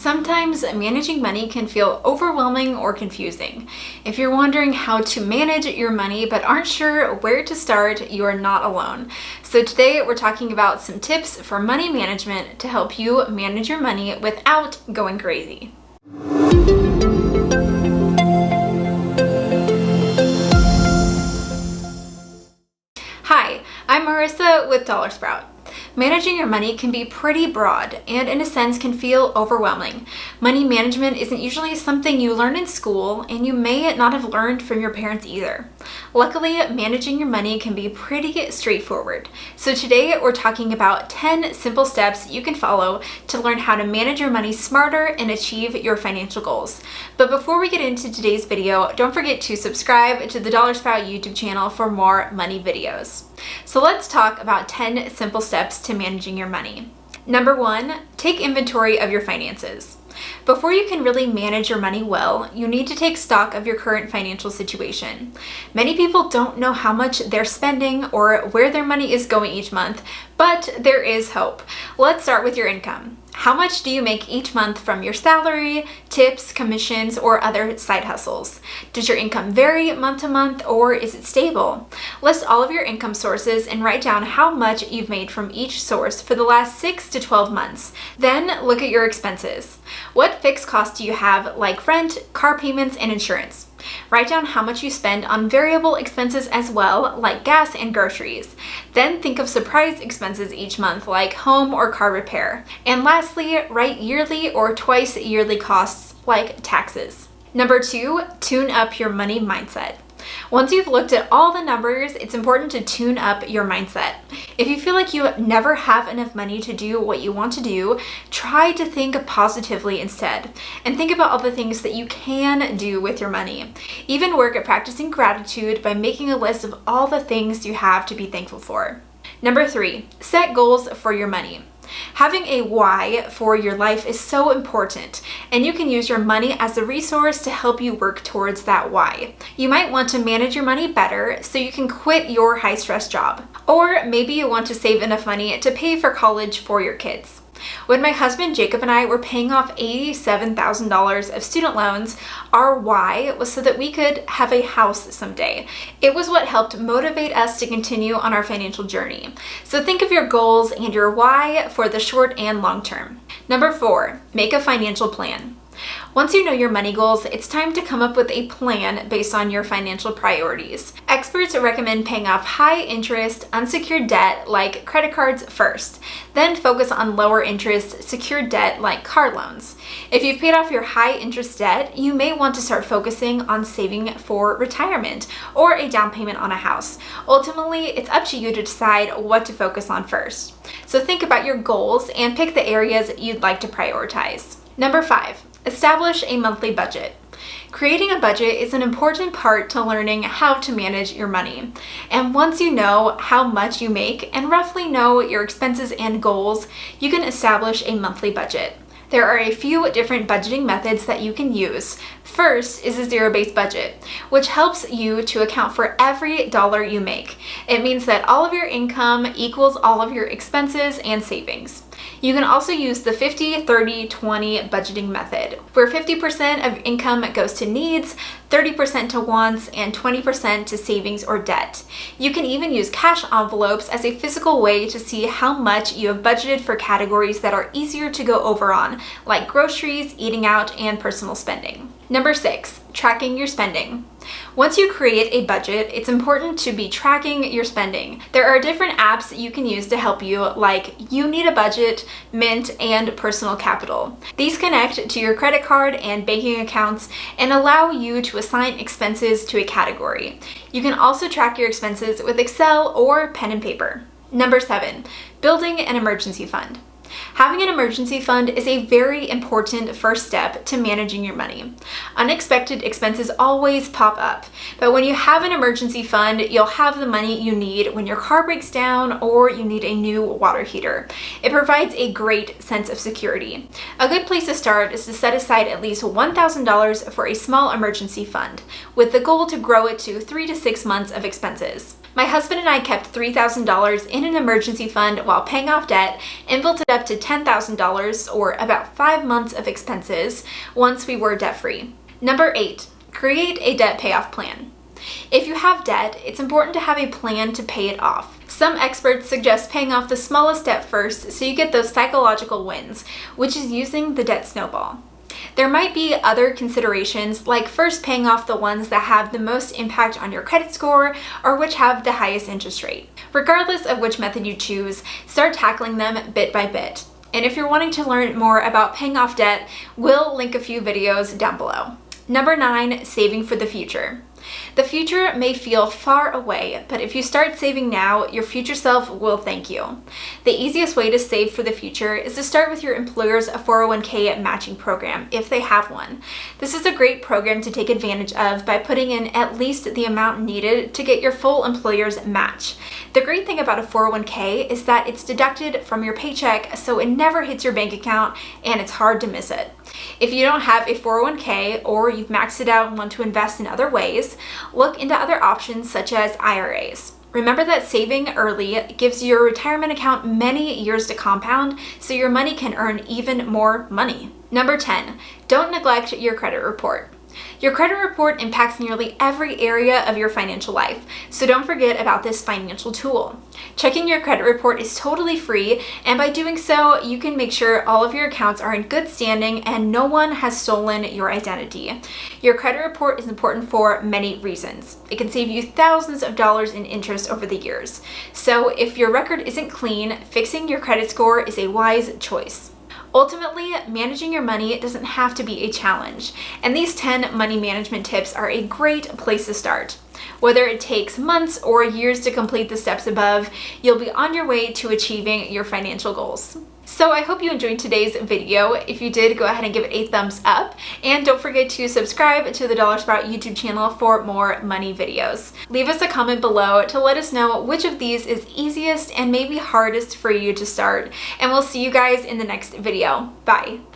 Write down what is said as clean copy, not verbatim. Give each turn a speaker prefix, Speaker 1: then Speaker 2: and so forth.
Speaker 1: Sometimes managing money can feel overwhelming or confusing. If you're wondering how to manage your money but aren't sure where to start, you are not alone. So today we're talking about some tips for money management to help you manage your money without going crazy. Hi, I'm Marissa with DollarSprout. Managing your money can be pretty broad and in a sense can feel overwhelming. Money management isn't usually something you learn in school and you may not have learned from your parents either. Luckily, managing your money can be pretty straightforward. So today we're talking about 10 simple steps you can follow to learn how to manage your money smarter and achieve your financial goals. But before we get into today's video, don't forget to subscribe to the DollarSprout YouTube channel for more money videos. So let's talk about 10 simple steps to managing your money. Number 1, take inventory of your finances. Before you can really manage your money well, you need to take stock of your current financial situation. Many people don't know how much they're spending or where their money is going each month, but there is hope. Let's start with your income. How much do you make each month from your salary, tips, commissions, or other side hustles? Does your income vary month to month or is it stable? List all of your income sources and write down how much you've made from each source for the last 6 to 12 months. Then look at your expenses. What fixed costs do you have, like rent, car payments, and insurance? Write down how much you spend on variable expenses as well, like gas and groceries. Then think of surprise expenses each month, like home or car repair. And lastly, write yearly or twice yearly costs, like taxes. Number 2, tune up your money mindset. Once you've looked at all the numbers, it's important to tune up your mindset. If you feel like you never have enough money to do what you want to do, try to think positively instead. And think about all the things that you can do with your money. Even work at practicing gratitude by making a list of all the things you have to be thankful for. Number 3, set goals for your money. Having a why for your life is so important, and you can use your money as a resource to help you work towards that why. You might want to manage your money better so you can quit your high-stress job. Or maybe you want to save enough money to pay for college for your kids. When my husband Jacob and I were paying off $87,000 of student loans, our why was so that we could have a house someday. It was what helped motivate us to continue on our financial journey. So think of your goals and your why for the short and long term. Number 4, make a financial plan. Once you know your money goals, it's time to come up with a plan based on your financial priorities. Experts recommend paying off high-interest, unsecured debt like credit cards first, then focus on lower-interest, secured debt like car loans. If you've paid off your high-interest debt, you may want to start focusing on saving for retirement or a down payment on a house. Ultimately, it's up to you to decide what to focus on first. So think about your goals and pick the areas you'd like to prioritize. Number 5. Establish a monthly budget. Creating a budget is an important part to learning how to manage your money. And once you know how much you make and roughly know your expenses and goals, you can establish a monthly budget. There are a few different budgeting methods that you can use. First is a zero-based budget, which helps you to account for every dollar you make. It means that all of your income equals all of your expenses and savings. You can also use the 50-30-20 budgeting method, where 50% of income goes to needs, 30% to wants, and 20% to savings or debt. You can even use cash envelopes as a physical way to see how much you have budgeted for categories that are easier to go over on, like groceries, eating out, and personal spending. Number 6, tracking your spending. Once you create a budget, it's important to be tracking your spending. There are different apps you can use to help you, like You Need a Budget, Mint, and Personal Capital. These connect to your credit card and banking accounts and allow you to assign expenses to a category. You can also track your expenses with Excel or pen and paper. Number 7, building an emergency fund. Having an emergency fund is a very important first step to managing your money. Unexpected expenses always pop up, but when you have an emergency fund, you'll have the money you need when your car breaks down or you need a new water heater. It provides a great sense of security. A good place to start is to set aside at least $1,000 for a small emergency fund, with the goal to grow it to 3 to 6 months of expenses. My husband and I kept $3,000 in an emergency fund while paying off debt and built it up to $10,000, or about 5 months of expenses, once we were debt-free. Number 8, create a debt payoff plan. If you have debt, it's important to have a plan to pay it off. Some experts suggest paying off the smallest debt first so you get those psychological wins, which is using the debt snowball. There might be other considerations, like first paying off the ones that have the most impact on your credit score or which have the highest interest rate. Regardless of which method you choose, start tackling them bit by bit. And if you're wanting to learn more about paying off debt, we'll link a few videos down below. Number 9, saving for the future. The future may feel far away, but if you start saving now, your future self will thank you. The easiest way to save for the future is to start with your employer's 401k matching program, if they have one. This is a great program to take advantage of by putting in at least the amount needed to get your full employer's match. The great thing about a 401k is that it's deducted from your paycheck, so it never hits your bank account and it's hard to miss it. If you don't have a 401k or you've maxed it out and want to invest in other ways, look into other options such as IRAs. Remember that saving early gives your retirement account many years to compound, so your money can earn even more money. Number 10, don't neglect your credit report. Your credit report impacts nearly every area of your financial life, so don't forget about this financial tool. Checking your credit report is totally free, and by doing so, you can make sure all of your accounts are in good standing and no one has stolen your identity. Your credit report is important for many reasons. It can save you thousands of dollars in interest over the years. So if your record isn't clean, fixing your credit score is a wise choice. Ultimately, managing your money doesn't have to be a challenge, and these 10 money management tips are a great place to start. Whether it takes months or years to complete the steps above, you'll be on your way to achieving your financial goals. So I hope you enjoyed today's video. If you did, go ahead and give it a thumbs up, and don't forget to subscribe to the DollarSprout YouTube channel for more money videos. Leave us a comment below to let us know which of these is easiest and maybe hardest for you to start, and we'll see you guys in the next video. Bye!